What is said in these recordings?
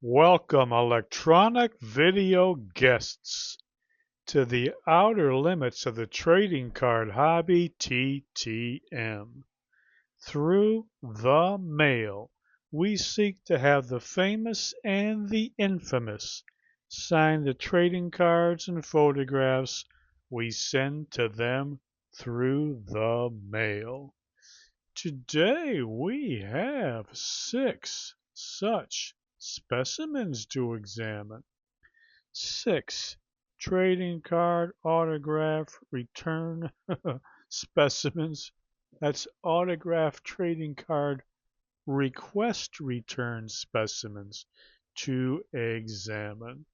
Welcome, electronic video guests, to the outer limits of the trading card hobby TTM. Through the mail, we seek to have the famous and the infamous sign the trading cards and photographs we send to them through the mail. Today we have 6 such specimens to examine. 6 trading card autograph return specimens. That's autograph trading card request return specimens to examine.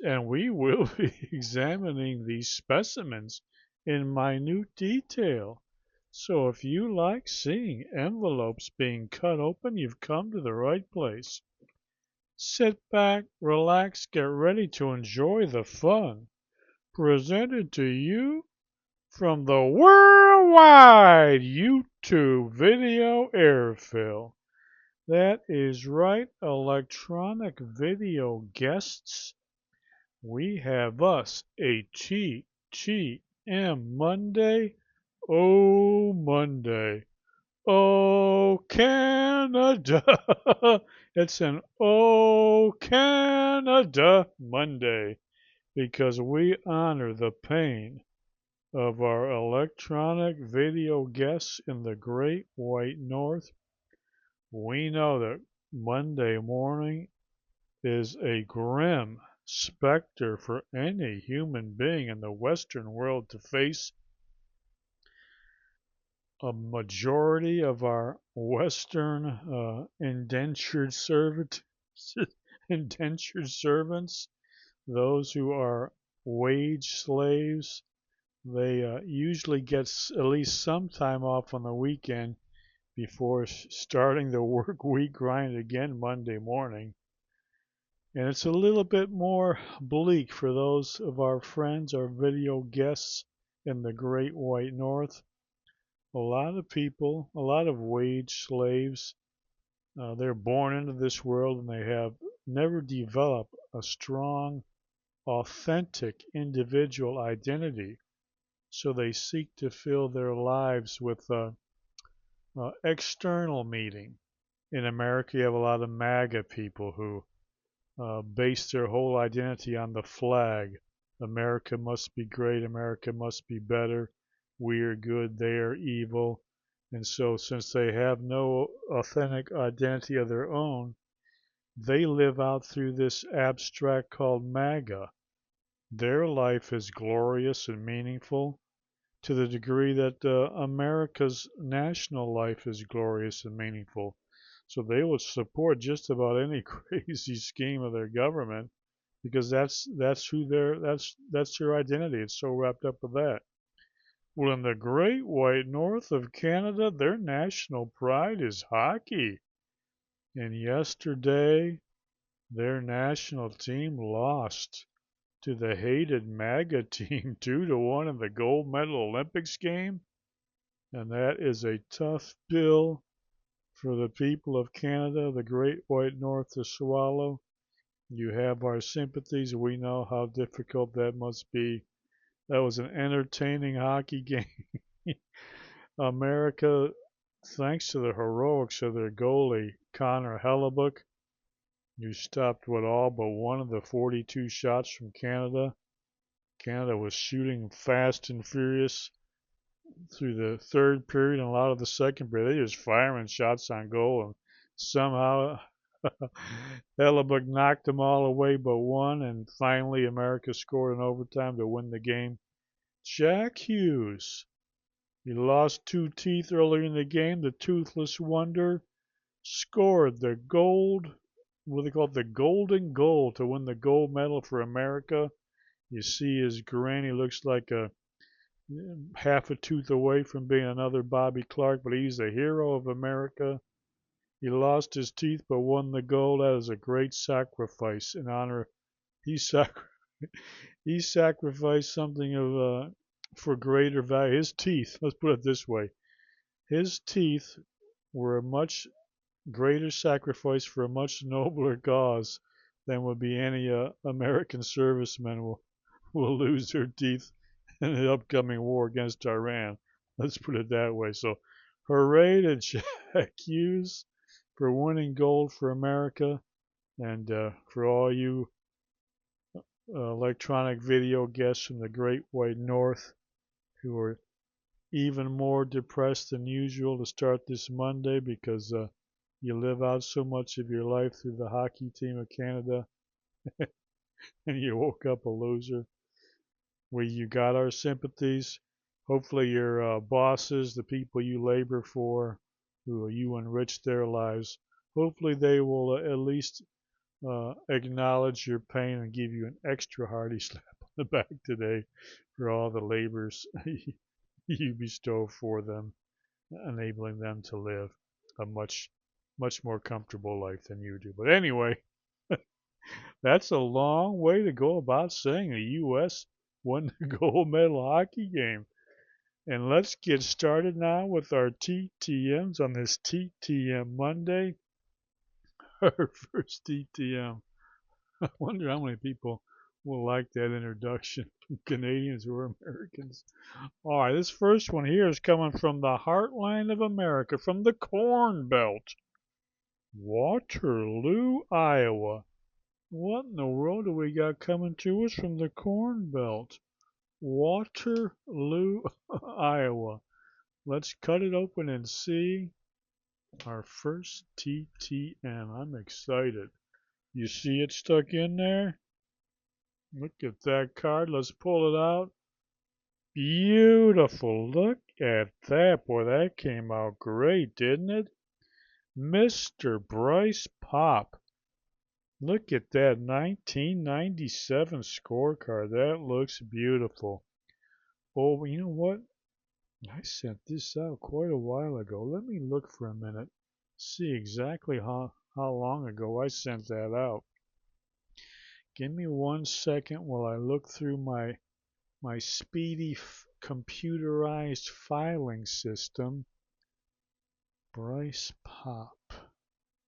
And we will be examining these specimens in minute detail. So if you like seeing envelopes being cut open, you've come to the right place. Sit back, relax, get ready to enjoy the fun. Presented to you from the worldwide YouTube video airfill. That is right, electronic video guests. We have us a TTM Monday. Oh, Monday. Oh, Canada. It's an Oh, Canada Monday because we honor the pain of our electronic video guests in the Great White North. We know that Monday morning is a grim specter for any human being in the Western world to face. A majority of our Western indentured servants, those who are wage slaves, they usually get at least some time off on the weekend before starting the work week grind again Monday morning. And it's a little bit more bleak for those of our friends, our video guests in the Great White North. A lot of people, a lot of wage slaves, they're born into this world and they have never developed a strong, authentic individual identity. So they seek to fill their lives with external meaning. In America, you have a lot of MAGA people who base their whole identity on the flag. America must be great. America must be better. We are good. They are evil. And so, since they have no authentic identity of their own, they live out through this abstract called MAGA. Their life is glorious and meaningful to the degree that America's national life is glorious and meaningful. So they will support just about any crazy scheme of their government because that's their identity. It's so wrapped up with that. Well, in the Great White North of Canada, their national pride is hockey. And yesterday, their national team lost to the hated MAGA team 2-1 in the gold medal Olympics game. And that is a tough bill for the people of Canada, the Great White North, to swallow. You have our sympathies. We know how difficult that must be. That was an entertaining hockey game. America, thanks to the heroics of their goalie, Connor Hellebuck, who stopped all but one of the 42 shots from Canada. Canada was shooting fast and furious through the third period and a lot of the second period. They just firing shots on goal, and somehow Hellebuck knocked them all away but one, and finally America scored in overtime to win the game. Jack Hughes, he lost 2 teeth earlier in the game. The toothless wonder scored the what they call it, the golden goal to win the gold medal for America. You see his grin. He looks like a half a tooth away from being another Bobby Clark, but he's the hero of America. He lost his teeth but won the gold. That is a great sacrifice in honor. He, he sacrificed something of for greater value. His teeth, let's put it this way, his teeth were much greater sacrifice for a much nobler cause than would be any American servicemen will lose their teeth in the upcoming war against Iran. Let's put it that way. So, hooray to Jack Hughes for winning gold for America, and for all you electronic video guests from the Great White North who are even more depressed than usual to start this Monday because you live out so much of your life through the hockey team of Canada and you woke up a loser. You got our sympathies. Hopefully your bosses, the people you labor for, who you enrich their lives, hopefully they will at least acknowledge your pain and give you an extra hearty slap on the back today for all the labors you bestow for them, enabling them to live a much more comfortable life than you do. But anyway, that's a long way to go about saying the U.S. won the gold medal hockey game. And let's get started now with our TTMs on this TTM Monday. Our first TTM. I wonder how many people will like that introduction from Canadians or Americans. All right, this first one here is coming from the heartland of America, from the Corn Belt, Waterloo, Iowa. What in the world do we got coming to us from the Corn Belt? Waterloo, Iowa. Let's cut it open and see our first TTM. I'm excited. You see it stuck in there? Look at that card. Let's pull it out. Beautiful. Look at that. Boy, that came out great, didn't it? Mr. Bryce Pop. Look at that 1997 scorecard. That looks beautiful. Oh, you know what? I sent this out quite a while ago. Let me look for a minute. See exactly how long ago I sent that out. Give me 1 second while I look through my speedy computerized filing system. Bryce Pop.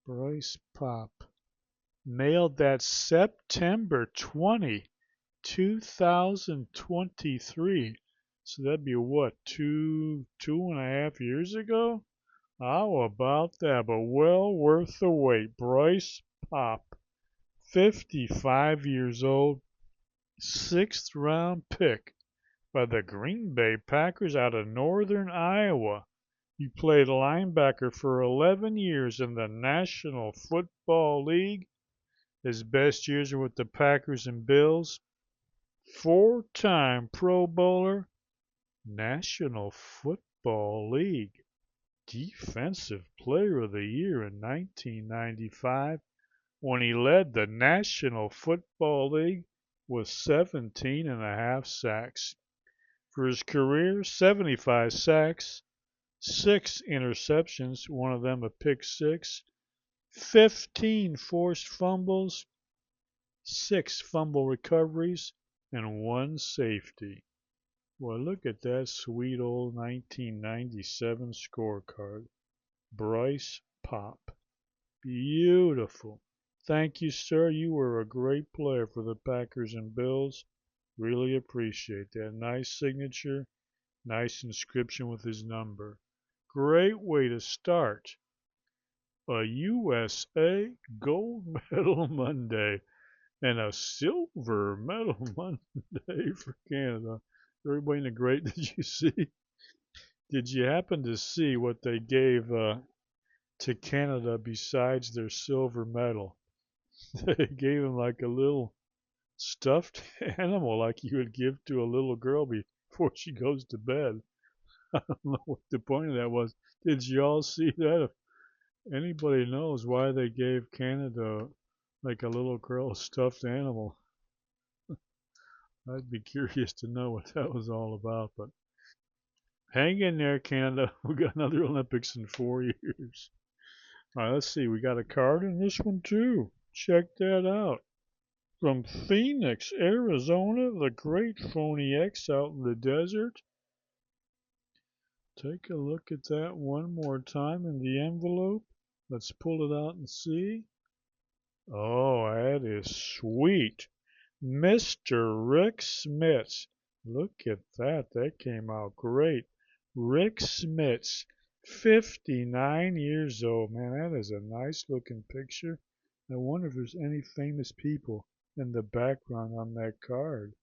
Bryce Pop. Mailed that September 20, 2023. So that'd be what, two and a half years ago? How about that? But well worth the wait. Bryce Pop, 55 years old, 6th round pick by the Green Bay Packers out of northern Iowa. He played linebacker for 11 years in the National Football League. His best years were with the Packers and Bills. 4-time Pro Bowler, National Football League Defensive Player of the Year in 1995 when he led the National Football League with 17 and a half sacks. For his career, 75 sacks, 6 interceptions, one of them a pick six, 15 forced fumbles, 6 fumble recoveries, and 1 safety. Well, look at that sweet old 1997 scorecard. Bryce Pop. Beautiful. Thank you, sir. You were a great player for the Packers and Bills. Really appreciate that. Nice signature, nice inscription with his number. Great way to start a USA Gold Medal Monday and a Silver Medal Monday for Canada. Everybody in the great, did you see? Did you happen to see what they gave to Canada besides their silver medal? They gave them like a little stuffed animal like you would give to a little girl before she goes to bed. I don't know what the point of that was. Did you all see that? If anybody knows why they gave Canada like a little girl stuffed animal, I'd be curious to know what that was all about. But hang in there, Canada. We got another Olympics in 4 years. All right, let's see. We got a card in this one too. Check that out. From Phoenix, Arizona, the great Phony X out in the desert. Take a look at that one more time in the envelope. Let's pull it out and see. Oh, that is sweet. Mr. Rick Smits. Look at that. That came out great. Rick Smits, 59 years old. Man, that is a nice looking picture. I wonder if there's any famous people in the background on that card.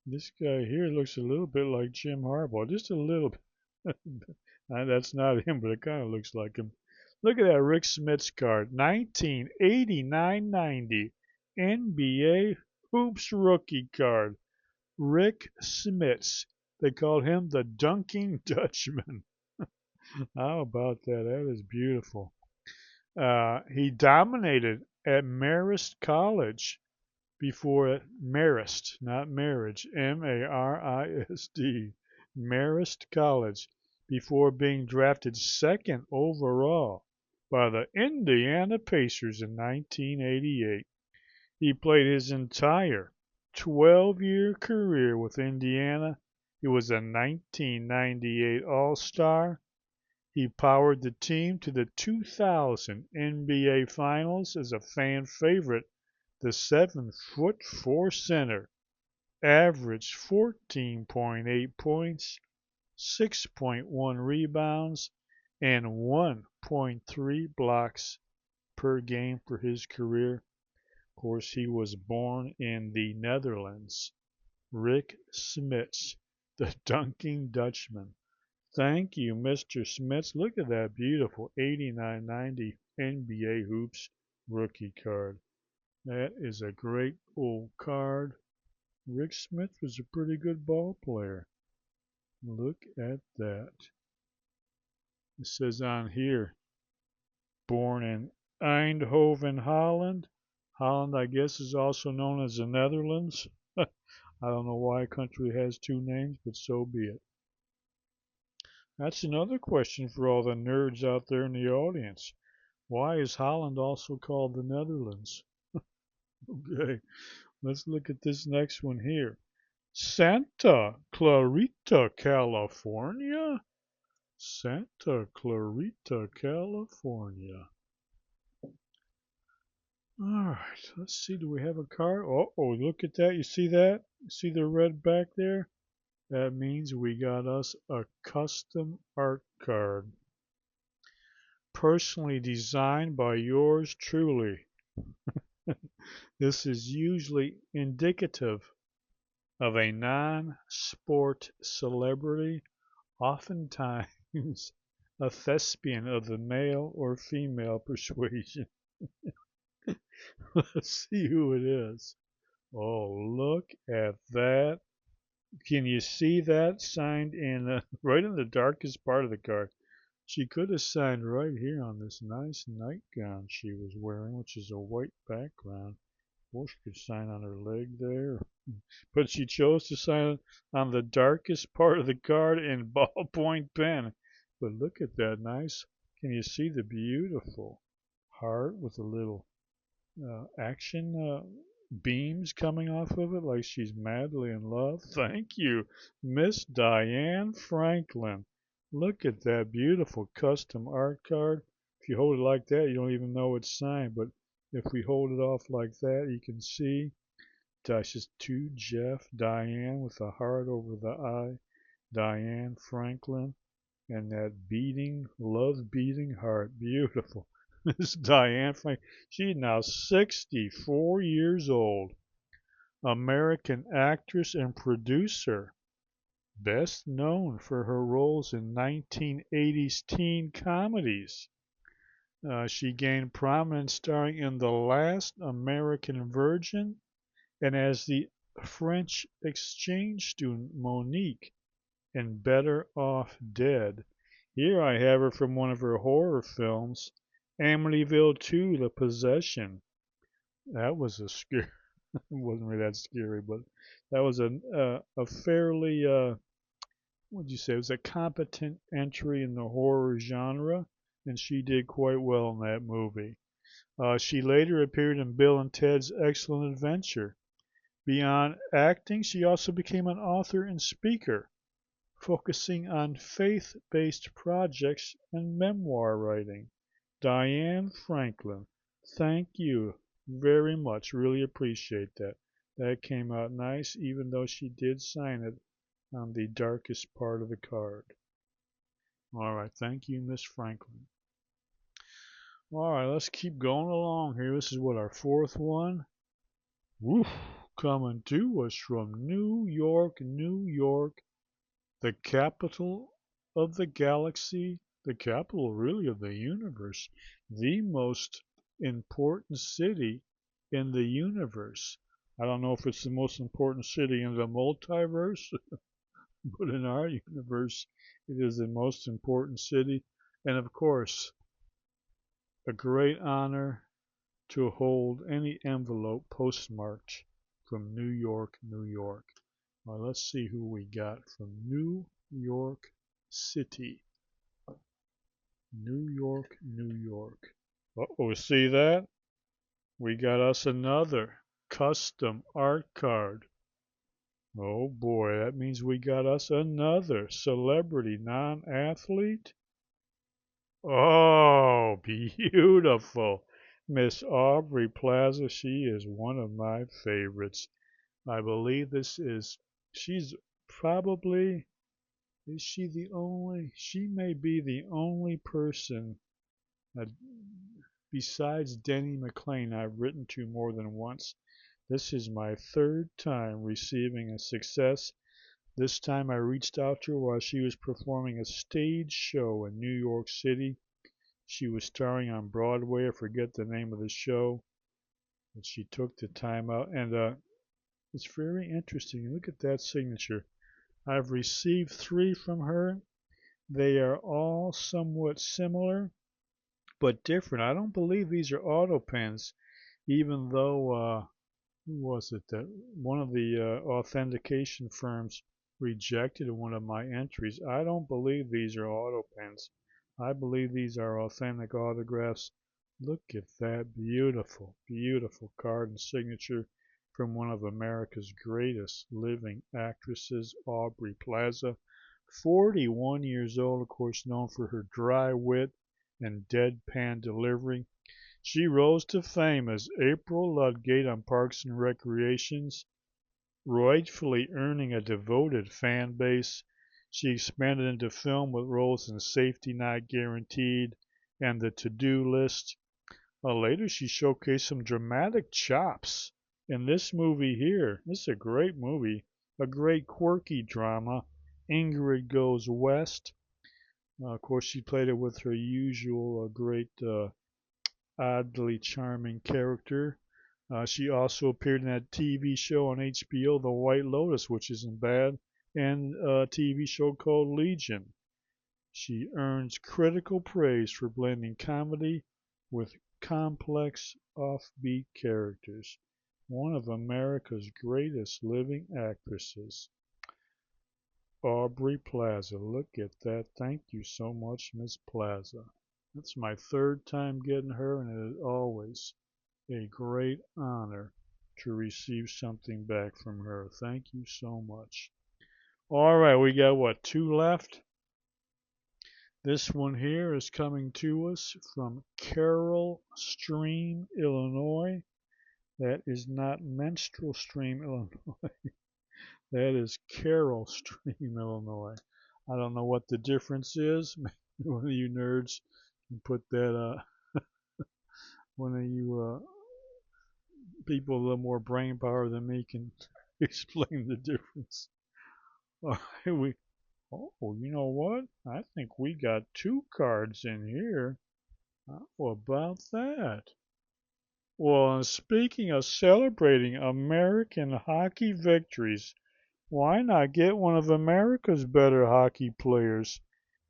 This guy here looks a little bit like Jim Harbaugh, just a little bit. That's not him, but it kind of looks like him. Look at that Rick Smits card, 1989-90 NBA Hoops rookie card. Rick Smits. They called him the Dunking Dutchman. How about that? That is beautiful. He dominated at Marist College before Marist, not marriage, Marisd, Marist College, before being drafted second overall by the Indiana Pacers in 1988. He played his entire 12-year career with Indiana. He was a 1998 All-Star. He powered the team to the 2000 NBA Finals as a fan favorite. The 7'4" center averaged 14.8 points, 6.1 rebounds, and 1.3 blocks per game for his career. Of course, he was born in the Netherlands. Rick Smits, the Dunking Dutchman. Thank you, Mr. Smits. Look at that beautiful 89-90 NBA Hoops rookie card. That is a great old card. Rick Smith was a pretty good ball player. Look at that. It says on here, born in Eindhoven, Holland. Holland, I guess, is also known as the Netherlands. I don't know why a country has two names, but so be it. That's another question for all the nerds out there in the audience. Why is Holland also called the Netherlands? Okay, let's look at this next one here. Santa Clarita, California? Santa Clarita, California. All right, let's see. Do we have a card? Oh, look at that. You see that? You see the red back there? That means we got us a custom art card. Personally designed by yours truly. This is usually indicative of a non-sport celebrity, oftentimes a thespian of the male or female persuasion. Let's see who it is. Oh, look at that. Can you see that signed in right in the darkest part of the card? She could have signed right here on this nice nightgown she was wearing, which is a white background. Or she could sign on her leg there. But she chose to sign on the darkest part of the card in ballpoint pen. But look at that nice. Can you see the beautiful heart with a little action beams coming off of it like she's madly in love? Thank you, Miss Diane Franklin. Look at that beautiful custom art card. If you hold it like that, you don't even know it's signed. But if we hold it off like that, you can see dashes to Jeff, Diane with a heart over the I, Diane Franklin, and that beating, love beating heart. Beautiful. Miss Diane Franklin. She's now 64 years old. American actress and producer. Best known for her roles in 1980s teen comedies. She gained prominence starring in The Last American Virgin and as the French exchange student Monique in Better Off Dead. Here I have her from one of her horror films, Amityville 2: The Possession. That was a scary. It wasn't really that scary, but that was a fairly what would you say? It was a competent entry in the horror genre, and she did quite well in that movie. She later appeared in Bill and Ted's Excellent Adventure. Beyond acting, she also became an author and speaker, focusing on faith-based projects and memoir writing. Diane Franklin, thank you very much. Really appreciate that. That came out nice, even though she did sign it on the darkest part of the card. All right, thank you, Miss Franklin. All right, let's keep going along here. This is what, our fourth one? Woof, coming to us from New York, New York, the capital of the galaxy, the capital really of the universe, the most important city in the universe. I don't know if it's the most important city in the multiverse, but in our universe, it is the most important city. And of course, a great honor to hold any envelope postmarked from New York, New York. Well, let's see who we got from New York City. New York, New York. Uh-oh, see that? We got us another custom art card. Oh boy, that means we got us another celebrity non-athlete. Oh, beautiful. Miss Aubrey Plaza, she is one of my favorites. I believe she's probably, is she the only, she may be the only person that, besides Denny McClain, I've written to more than once. This is my third time receiving a success. This time I reached out to her while she was performing a stage show in New York City. She was starring on Broadway. I forget the name of the show, but she took the time out, and it's very interesting. Look at that signature. I've received 3 from her. They are all somewhat similar, but different. I don't believe these are auto pens, even though who was it that one of the authentication firms rejected one of my entries. I don't believe these are auto pens. I believe these are authentic autographs. Look at that beautiful, beautiful card and signature from one of America's greatest living actresses, Aubrey Plaza. 41 years old, of course, known for her dry wit and deadpan delivery. She rose to fame as April Ludgate on Parks and Recreations, rightfully earning a devoted fan base. She expanded into film with roles in Safety Not Guaranteed and The To-Do List. Later, she showcased some dramatic chops in this movie here. This is a great movie, a great quirky drama, Ingrid Goes West. Of course, she played it with her usual great oddly charming character. She also appeared in that TV show on HBO, The White Lotus, which isn't bad, and a TV show called Legion. She earns critical praise for blending comedy with complex, offbeat characters. One of America's greatest living actresses. Aubrey Plaza. Look at that. Thank you so much, Miss Plaza. That's my third time getting her, and it is always a great honor to receive something back from her. Thank you so much. All right, we got what, 2 left? This one here is coming to us from Carroll Stream, Illinois. That is not Menstrual Stream, Illinois. That is Carroll Stream, Illinois. I don't know what the difference is. Maybe one of you nerds can put that, one of you people with a little more brain power than me can explain the difference. All right, oh, you know what? I think we got 2 cards in here. How about that? Well, and speaking of celebrating American hockey victories, why not get one of America's better hockey players?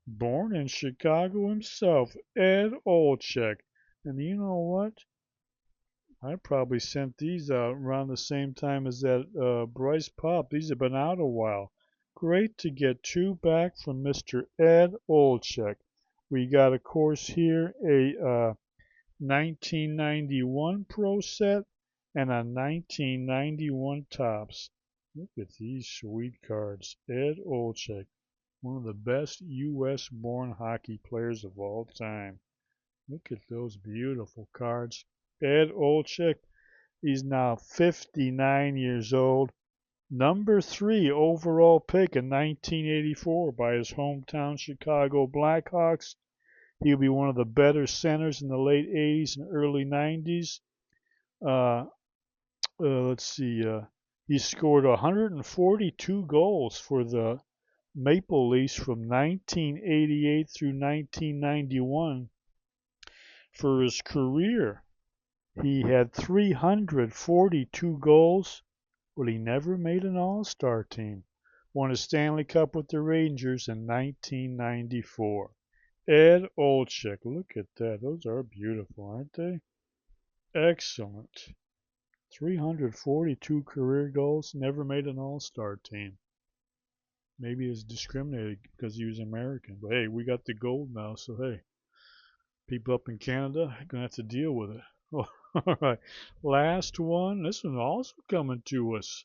Born in Chicago himself, Ed Olczyk. And you know what? I probably sent these out around the same time as that Bryce Pop. These have been out a while. Great to get 2 back from Mr. Ed Olczyk. We got, of course, here a 1991 Pro Set and a 1991 Topps. Look at these sweet cards. Ed Olczyk. One of the best U.S.-born hockey players of all time. Look at those beautiful cards. Ed Olczyk, he's now 59 years old. Number 3 overall pick in 1984 by his hometown Chicago Blackhawks. He'll be one of the better centers in the late 80s and early 90s. Uh, let's see. He scored 142 goals for the Maple Leafs from 1988 through 1991. For his career, he had 342 goals, but he never made an All-Star team. Won a Stanley Cup with the Rangers in 1994. Ed Olczyk, look at that. Those are beautiful, aren't they? Excellent. 342 career goals, never made an All-Star team. Maybe it's discriminated because he was American. But hey, we got the gold now, so hey, people up in Canada are going to have to deal with it. Oh, all right, last one. This one also coming to us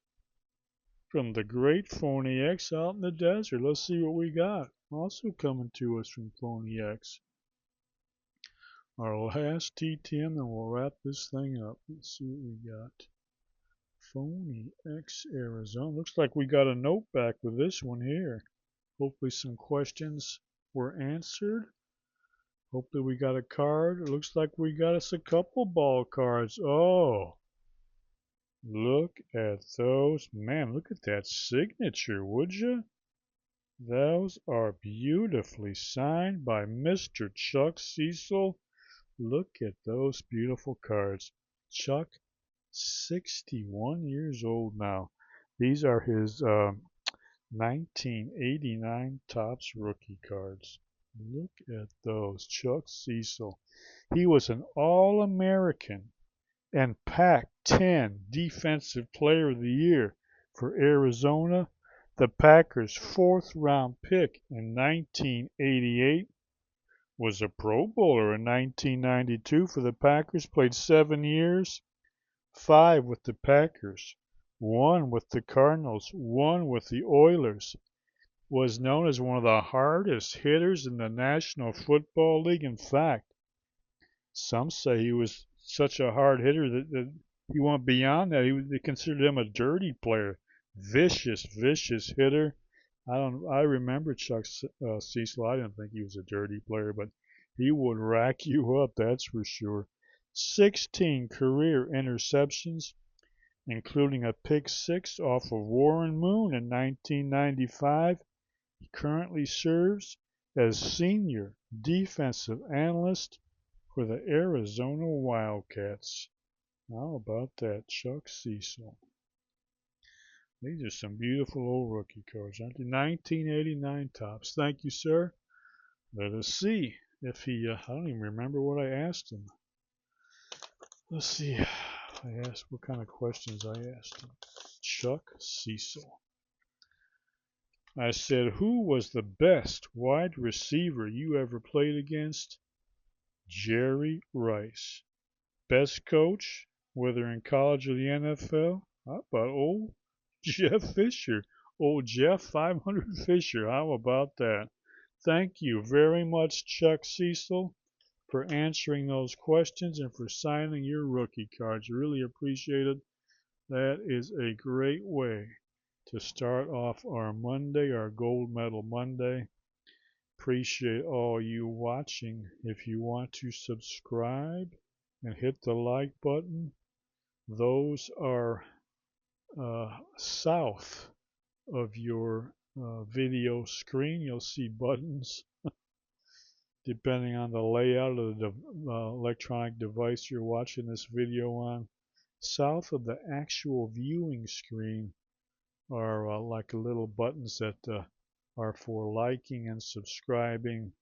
from the great Phony X out in the desert. Let's see what we got. Also coming to us from Phony X. Our last TTM, and we'll wrap this thing up. Let's see what we got. Phony X Arizona. Looks like we got a note back with this one here. Hopefully some questions were answered. Hopefully we got a card. It looks like we got us a couple ball cards. Oh, look at those. Man, look at that signature, would you? Those are beautifully signed by Mr. Chuck Cecil. Look at those beautiful cards. Chuck, 61 years old now. These are his 1989 Topps rookie cards. Look at those. Chuck Cecil. He was an All-American and Pac-10 Defensive Player of the Year for Arizona, the Packers' 4th-round pick in 1988. Was a Pro Bowler in 1992 for the Packers, played 7 years, 5 with the Packers, 1 with the Cardinals, 1 with the Oilers. Was known as one of the hardest hitters in the National Football League. In fact, some say he was such a hard hitter that he went beyond that. They considered him a dirty player, vicious hitter. I remember Chuck Cecil. I didn't think he was a dirty player, but he would rack you up, that's for sure. 16 career interceptions, including a pick 6 off of Warren Moon in 1995. He currently serves as senior defensive analyst for the Arizona Wildcats. How about that, Chuck Cecil? These are some beautiful old rookie cards, aren't they? 1989 Topps. Thank you, sir. Let us see if he, I don't even remember what I asked him. Let's see. I asked what kind of questions I asked him. Chuck Cecil. I said, who was the best wide receiver you ever played against? Jerry Rice. Best coach, whether in college or the NFL? How about old Jeff Fisher? Old Jeff 500 Fisher. How about that? Thank you very much, Chuck Cecil, for answering those questions and for signing your rookie cards. Really appreciate it. That is a great way to start off our Monday, our Gold Medal Monday. Appreciate all you watching. If you want to subscribe and hit the like button, those are south of your video screen. You'll see buttons depending on the layout of the electronic device you're watching this video on. South of the actual viewing screen are like little buttons that are for liking and subscribing.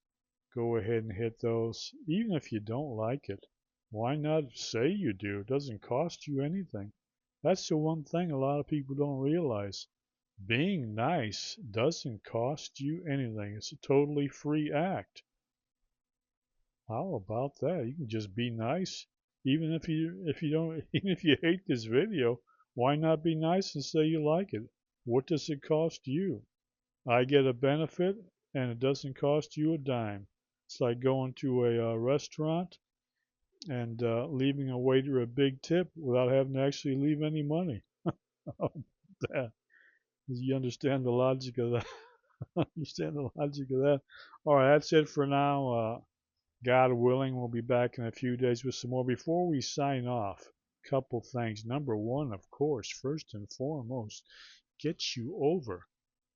Go ahead and hit those. Even if you don't like it, why not say you do? It doesn't cost you anything. That's the one thing a lot of people don't realize. Being nice doesn't cost you anything. It's a totally free act. How about that? You can just be nice. Even if you don't even if you hate this video, why not be nice and say you like it? What does it cost you? I get a benefit, and it doesn't cost you a dime. It's like going to a restaurant and leaving a waiter a big tip without having to actually leave any money. You understand the logic of that? Understand the logic of that? All right, that's it for now. God willing, we'll be back in a few days with some more. Before we sign off, couple things. Number one, of course, first and foremost, get you over.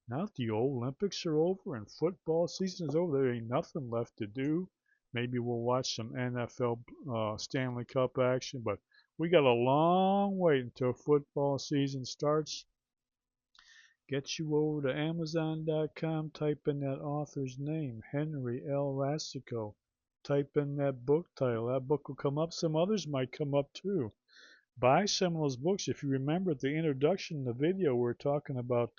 Now that the Olympics are over and football season is over, there ain't nothing left to do. Maybe we'll watch some NFL Stanley Cup action, but we got a long wait until football season starts. Get you over to Amazon.com, type in that author's name, Henry L. Rassico. Type in that book title. That book will come up. Some others might come up too. Buy some of those books. If you remember at the introduction, the video, we're talking about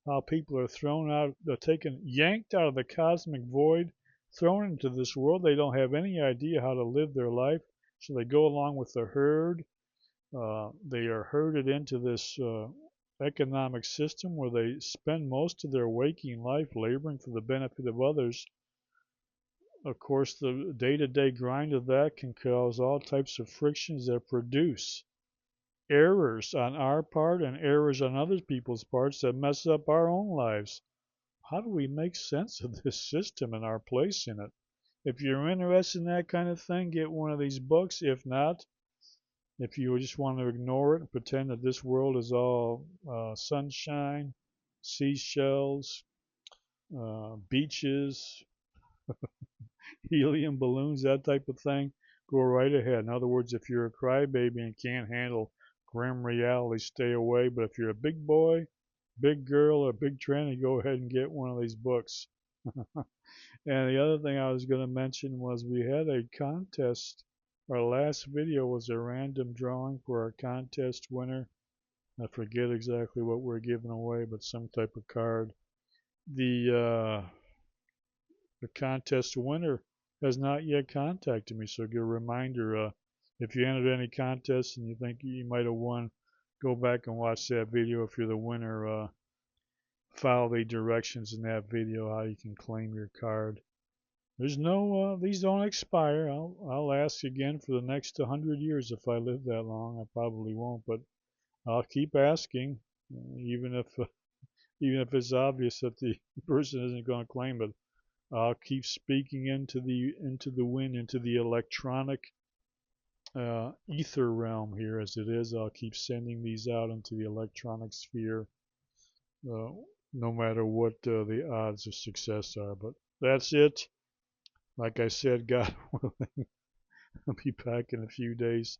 how people are thrown out, taken, yanked out of the cosmic void, thrown into this world. They don't have any idea how to live their life, so they go along with the herd. They are herded into this economic system where they spend most of their waking life laboring for the benefit of others. Of course, the day-to-day grind of that can cause all types of frictions that produce errors on our part and errors on other people's parts that mess up our own lives. How do we make sense of this system and our place in it? If you're interested in that kind of thing, get one of these books. If not, if you just want to ignore it and pretend that this world is all sunshine, seashells, beaches, helium balloons, that type of thing, go right ahead. In other words, if you're a crybaby and can't handle grim reality, stay away. But if you're a big boy, big girl, or big tranny, go ahead and get one of these books. And the other thing I was going to mention was we had a contest. Our last video was a random drawing for our contest winner. I forget exactly what we're giving away, but some type of card. The contest winner has not yet contacted me, so get a reminder. If you entered any contest and you think you might have won, go back and watch that video. If you're the winner, follow the directions in that video how you can claim your card. There's no, these don't expire. I'll ask again for the next 100 years if I live that long. I probably won't, but I'll keep asking, even if even if it's obvious that the person isn't going to claim it. I'll keep speaking into the wind, into the electronic ether realm here as it is. I'll keep sending these out into the electronic sphere, uh, no matter what the odds of success are. But that's it. Like I said, God willing, I'll be back in a few days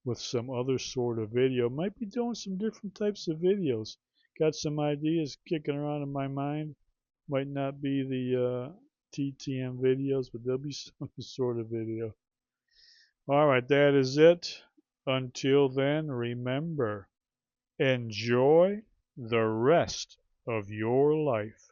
with some other sort of video. Might be doing some different types of videos. Got some ideas kicking around in my mind. Might not be the TTM videos, but there'll be some sort of video. All right, that is it. Until then, remember, enjoy the rest of your life.